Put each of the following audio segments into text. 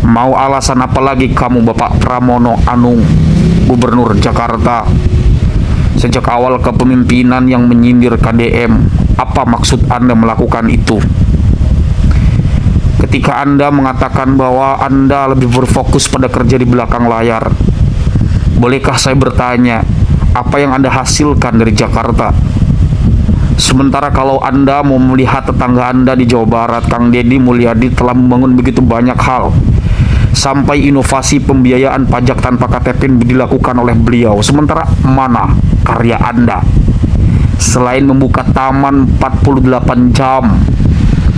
Mau alasan apa lagi kamu Bapak Pramono Anung, Gubernur Jakarta? Sejak awal kepemimpinan yang menyindir KDM, apa maksud Anda melakukan itu? Ketika Anda mengatakan bahwa Anda lebih berfokus pada kerja di belakang layar, bolehkah saya bertanya, apa yang Anda hasilkan dari Jakarta? Sementara kalau Anda mau melihat tetangga Anda di Jawa Barat, Kang Deddy Mulyadi telah membangun begitu banyak hal, sampai inovasi pembiayaan pajak tanpa KTP dilakukan oleh beliau. Sementara mana karya Anda? Selain membuka taman 48 jam,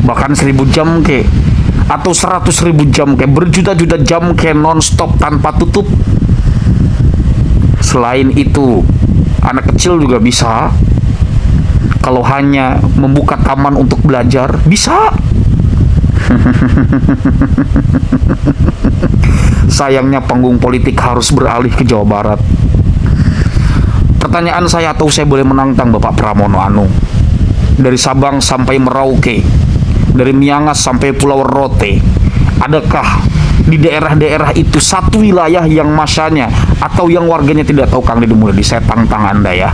bahkan 1000 jam ke, atau 100.000 jam ke, berjuta-juta jam ke non-stop tanpa tutup. Selain itu, anak kecil juga bisa. Kalau hanya membuka taman untuk belajar, bisa. Sayangnya panggung politik harus beralih ke Jawa Barat. Pertanyaan saya, atau saya boleh menantang Bapak Pramono Anung, dari Sabang sampai Merauke, dari Miangas sampai Pulau Rote, adakah di daerah-daerah itu satu wilayah yang masanya atau yang warganya tidak tahu Kang Deddy Mulyadi? Saya tantang Anda ya.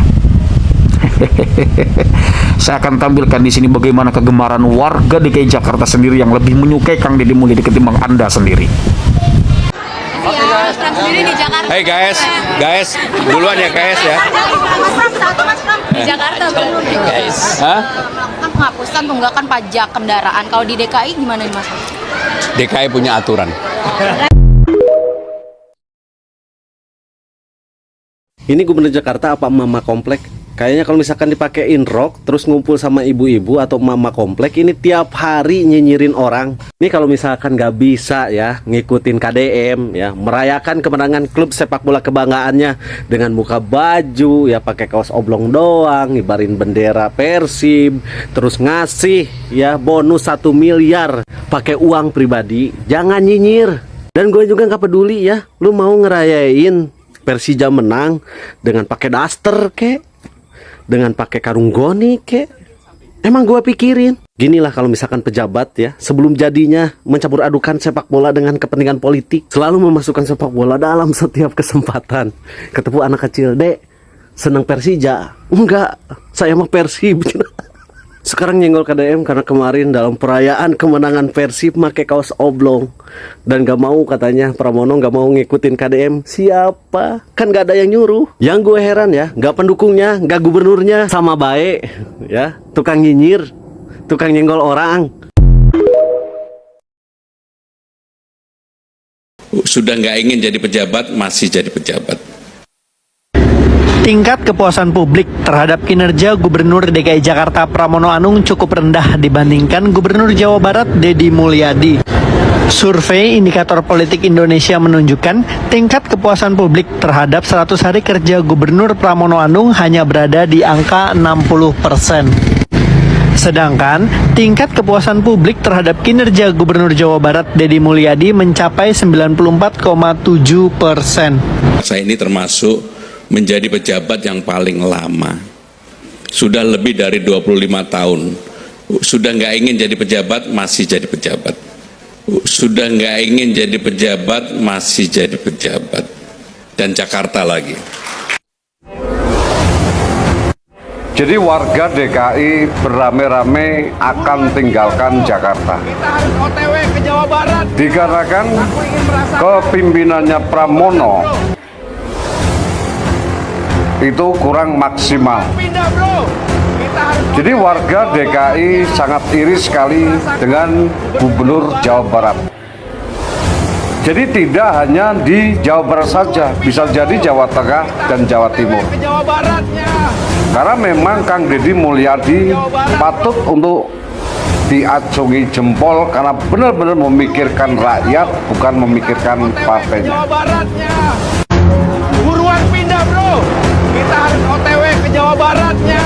Saya akan tampilkan di sini bagaimana kegemaran warga DKI Jakarta sendiri yang lebih menyukai Kang Deddy Mulyadi ketimbang Anda sendiri. Hey guys, duluan ya guys ya. Di Jakarta belum Guys, hah? kan penghapusan tunggakan pajak kendaraan. Kalau di DKI gimana nih Mas? DKI punya aturan. Ini Gubernur Jakarta apa mama komplek? Kayaknya kalau misalkan dipakein rok terus ngumpul sama ibu-ibu atau mama komplek, ini tiap hari nyinyirin orang. Ini kalau misalkan nggak bisa ya ngikutin KDM ya, merayakan kemenangan klub sepak bola kebanggaannya dengan buka baju ya, pakai kaos oblong doang, ngibarin bendera Persib, terus ngasih ya bonus 1 miliar pakai uang pribadi, jangan nyinyir. Dan gue juga nggak peduli ya, lu mau ngerayain Persija menang dengan pakai daster kek, dengan pakai karung goni kek, emang gue pikirin. Ginilah kalau misalkan pejabat ya, sebelum jadinya mencampur adukan sepak bola dengan kepentingan politik, selalu memasukkan sepak bola dalam setiap kesempatan. Ketemu anak kecil, dek senang Persija? Enggak, saya mah Persib. Sekarang nyenggol KDM karena kemarin dalam perayaan kemenangan Persib make kaos oblong. Dan gak mau katanya Pramono gak mau ngikutin KDM. Siapa? Kan gak ada yang nyuruh. Yang gue heran ya, gak pendukungnya, gak gubernurnya, sama baik ya, tukang nyinyir, tukang nyenggol orang. Sudah nggak ingin jadi pejabat, masih jadi pejabat. Tingkat kepuasan publik terhadap kinerja Gubernur DKI Jakarta Pramono Anung cukup rendah dibandingkan Gubernur Jawa Barat Deddy Mulyadi. Survei Indikator Politik Indonesia menunjukkan tingkat kepuasan publik terhadap 100 hari kerja Gubernur Pramono Anung hanya berada di angka 60%. Sedangkan tingkat kepuasan publik terhadap kinerja Gubernur Jawa Barat Deddy Mulyadi mencapai 94,7%. Saya ini termasuk menjadi pejabat yang paling lama. Sudah lebih dari 25 tahun. Sudah nggak ingin jadi pejabat, masih jadi pejabat. Sudah nggak ingin jadi pejabat, masih jadi pejabat. Dan Jakarta lagi. Jadi warga DKI beramai-ramai akan tinggalkan Jakarta. Kita harus OTW ke Jawa Barat. Dikarenakan Aku ingin merasakan kepimpinannya Pramono itu kurang maksimal. pindah bro. Kita harus Jadi warga DKI sangat iri sekali dengan Gubernur Jawa Barat. Jadi tidak hanya di Jawa Barat saja, bisa jadi Jawa Tengah dan Jawa Timur. ke Jawa Baratnya. Karena memang Kang Deddy Mulyadi patut untuk diacungi jempol karena benar-benar memikirkan rakyat, bukan memikirkan partainya. Jawa Baratnya. Buruan pindah bro. Kita harus OTW ke Jawa Baratnya.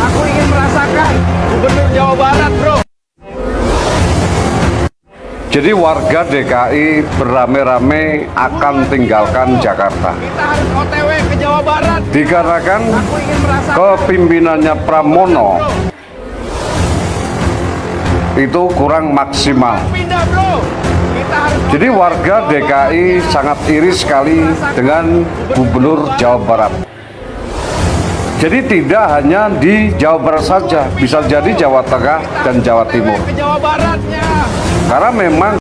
Aku ingin merasakan Gubernur Jawa Barat bro. Jadi warga DKI beramai-ramai akan tinggalkan Jakarta. Kita harus OTW ke Jawa Barat. Dikarenakan Aku ingin merasakan kepimpinannya Pramono itu kurang maksimal. pindah bro. Jadi warga DKI sangat iri sekali dengan Gubernur Jawa Barat. Jadi tidak hanya di Jawa Barat saja, bisa jadi Jawa Tengah dan Jawa Timur. Ke Jawa Baratnya. Karena memang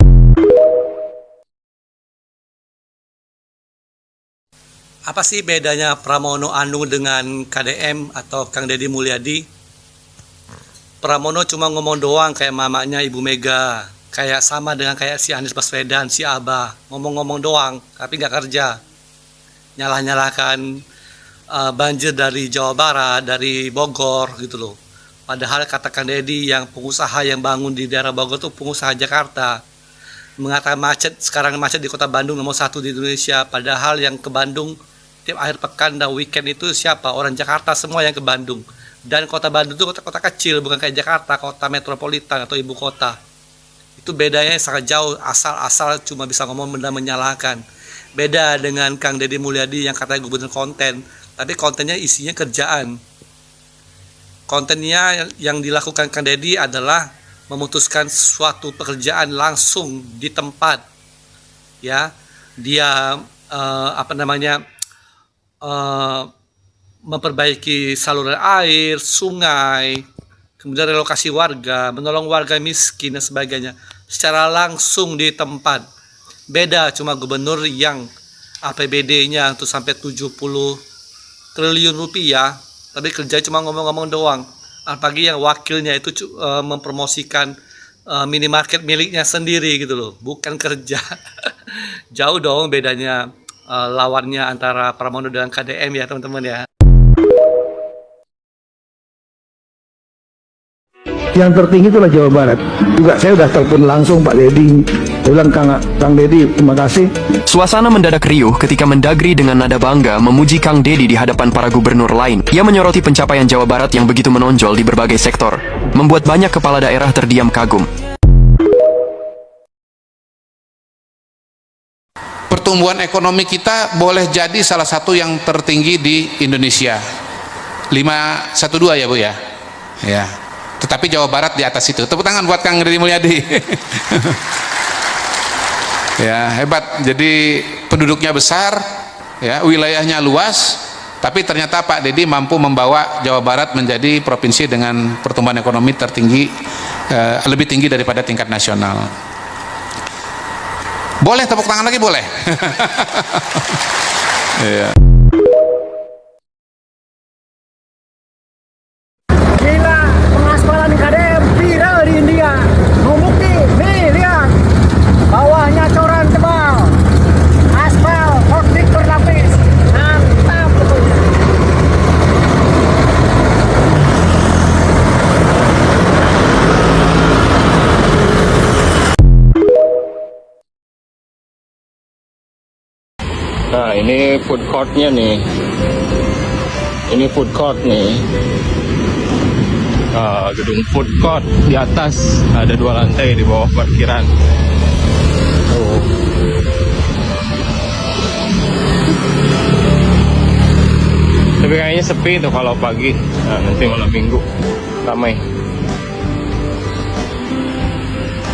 Apa sih bedanya Pramono Anung dengan KDM atau Kang Deddy Mulyadi? Pramono cuma ngomong doang kayak mamanya Ibu Mega, kayak sama dengan kayak si Anies Baswedan, si Abah, ngomong-ngomong doang tapi nggak kerja, nyalah-nyalahkan banjir dari Jawa Barat, dari Bogor gitu loh. Padahal kata Kang Deddy yang pengusaha yang bangun di daerah Bogor tuh pengusaha Jakarta, mengatakan macet, sekarang macet di kota Bandung nomor 1 di Indonesia. Padahal yang ke Bandung tiap akhir pekan dan weekend itu siapa? Orang Jakarta semua yang ke Bandung. Dan kota Bandung itu kota-kota kecil, bukan kayak Jakarta, kota metropolitan atau ibu kota. Itu bedanya sangat jauh, asal-asal cuma bisa ngomong benda menyalahkan. Beda dengan Kang Deddy Mulyadi yang katanya gubernur konten, tapi kontennya isinya kerjaan. Kontennya yang dilakukan Kang Deddy adalah memutuskan suatu pekerjaan langsung di tempat. Ya, dia memperbaiki saluran air, sungai, kemudian relokasi warga, menolong warga miskin dan sebagainya secara langsung di tempat. Beda cuma gubernur yang APBD-nya tuh sampai 70 triliun rupiah, tapi kerja cuma ngomong-ngomong doang. Apalagi yang wakilnya itu mempromosikan minimarket miliknya sendiri gitu loh, bukan kerja. Jauh dong bedanya lawannya antara Pramono dan KDM ya teman-teman ya. Yang tertinggi itulah Jawa Barat. Juga saya udah telepon langsung Pak Deddy. Saya bilang Kang Deddy terima kasih. Suasana mendadak riuh ketika Mendagri dengan nada bangga memuji Kang Deddy di hadapan para gubernur lain. Ia menyoroti pencapaian Jawa Barat yang begitu menonjol di berbagai sektor, membuat banyak kepala daerah terdiam kagum. Pertumbuhan ekonomi kita boleh jadi salah satu yang tertinggi di Indonesia. 512 ya Bu ya. Ya. Tetapi Jawa Barat di atas itu. Tepuk tangan buat Kang Deddy Mulyadi. Ya, hebat. Jadi penduduknya besar, ya, wilayahnya luas, tapi ternyata Pak Deddy mampu membawa Jawa Barat menjadi provinsi dengan pertumbuhan ekonomi tertinggi, lebih tinggi daripada tingkat nasional. Boleh tepuk tangan lagi boleh. Ya. Gila, pengaspalan KDM viral di India. Membukti, nih lihat. Bawahnya coran tebal. Aspal, hotdik berlapis. Mantap betul. Nah ini food courtnya nih. Ini food court nih. Gedung food court di atas ada 2 lantai, di bawah parkiran. Tuh. Tapi kayaknya sepi tuh kalau pagi. Nah, nanti malam minggu ramai.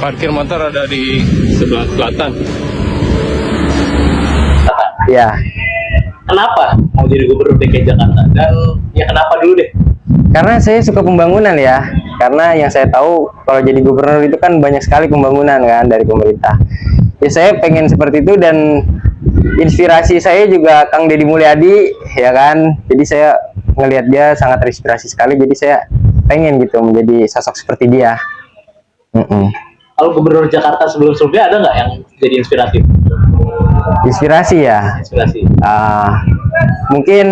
Parkir motor ada di sebelah selatan. Ya. Kenapa mau jadi gubernur DKI Jakarta? Dan ya kenapa dulu deh? Karena saya suka pembangunan ya. Karena yang saya tahu kalau jadi gubernur itu kan banyak sekali pembangunan kan dari pemerintah. Ya saya pengen seperti itu dan inspirasi saya juga Kang Deddy Mulyadi ya kan. Jadi saya ngelihat dia sangat terinspirasi sekali. Jadi saya pengen gitu menjadi sosok seperti dia. Kalau gubernur Jakarta sebelum-sebelumnya ada nggak yang jadi inspiratif? Inspirasi ya? Inspirasi. Mungkin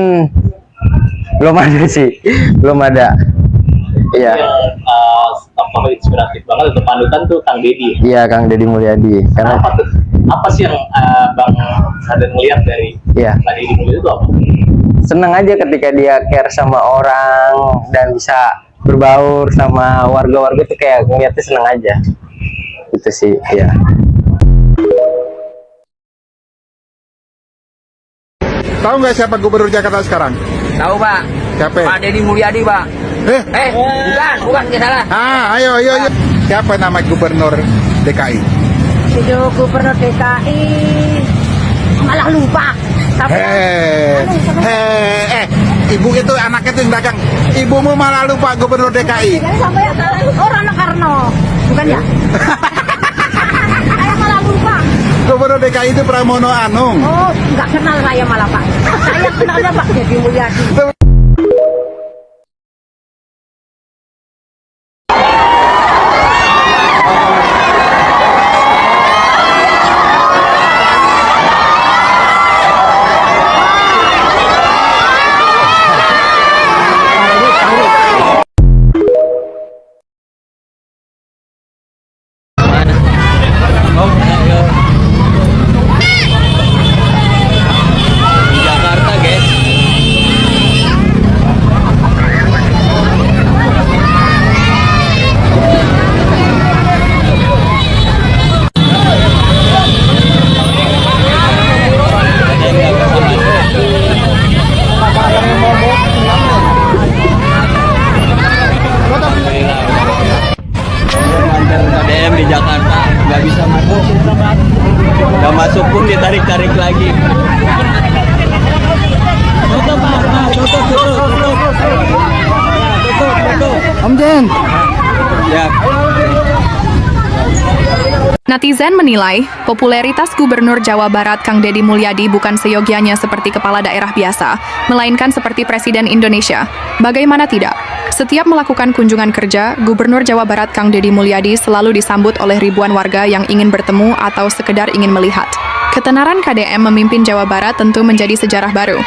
belum ada sih, belum ada. Iya. Yang inspiratif banget untuk panutan tuh Kang Deddy. Iya, Kang Deddy Mulyadi. Karena apa sih yang Bang Sadar melihat dari Kang Deddy Mulyadi itu apa? Senang aja ketika dia care sama orang dan bisa berbaur sama warga-warga tuh kayak ngeliatnya senang aja. Itu sih, ya. Tahu nggak siapa gubernur Jakarta sekarang? Tahu Pak. Siapa? Pak Deddy Mulyadi Pak. Bukan, nggak salah. Ayo. Siapa nama gubernur DKI? Video Gubernur DKI malah lupa. Ibu itu anaknya itu yang dagang. Ibumu malah lupa Gubernur DKI. Sampai orang Karno, bukan ya? Saya malah lupa. Gubernur DKI itu Pramono Anung. Oh, nggak kenal saya malah Pak. Saya kenalnya Pak Deddy Mulyadi. KDM di Jakarta nggak bisa masuk, nggak masuk pun ditarik-tarik lagi. Om Jen. Ya. Netizen menilai, popularitas Gubernur Jawa Barat Kang Deddy Mulyadi bukan seyogianya seperti kepala daerah biasa, melainkan seperti Presiden Indonesia. Bagaimana tidak? Setiap melakukan kunjungan kerja, Gubernur Jawa Barat Kang Deddy Mulyadi selalu disambut oleh ribuan warga yang ingin bertemu atau sekedar ingin melihat. Ketenaran KDM memimpin Jawa Barat tentu menjadi sejarah baru.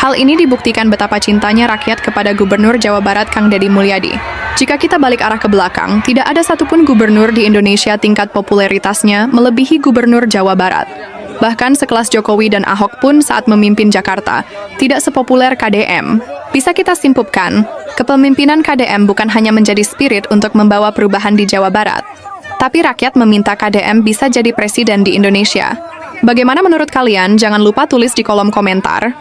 Hal ini dibuktikan betapa cintanya rakyat kepada Gubernur Jawa Barat Kang Deddy Mulyadi. Jika kita balik arah ke belakang, tidak ada satupun gubernur di Indonesia tingkat popularitasnya melebihi Gubernur Jawa Barat. Bahkan sekelas Jokowi dan Ahok pun saat memimpin Jakarta, tidak sepopuler KDM. Bisa kita simpulkan, kepemimpinan KDM bukan hanya menjadi spirit untuk membawa perubahan di Jawa Barat, tapi rakyat meminta KDM bisa jadi presiden di Indonesia. Bagaimana menurut kalian? Jangan lupa tulis di kolom komentar.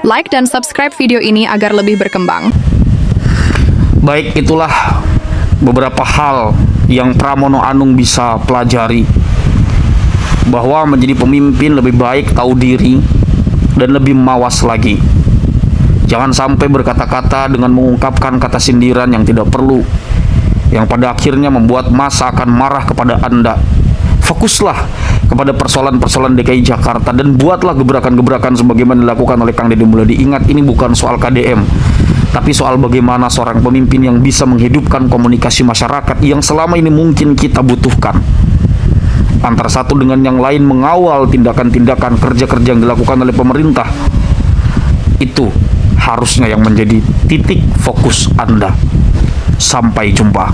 Like dan subscribe video ini agar lebih berkembang. Baik, itulah beberapa hal yang Pramono Anung bisa pelajari, bahwa menjadi pemimpin lebih baik tahu diri dan lebih mawas lagi. Jangan sampai berkata-kata dengan mengungkapkan kata sindiran yang tidak perlu, yang pada akhirnya membuat massa akan marah kepada Anda. Fokuslah kepada persoalan-persoalan DKI Jakarta dan buatlah gebrakan-gebrakan sebagaimana dilakukan oleh Kang Deddy Mulyadi. Ingat, ini bukan soal KDM, tapi soal bagaimana seorang pemimpin yang bisa menghidupkan komunikasi masyarakat yang selama ini mungkin kita butuhkan. Antara satu dengan yang lain mengawal tindakan-tindakan kerja-kerja yang dilakukan oleh pemerintah. Itu harusnya yang menjadi titik fokus Anda. Sampai jumpa.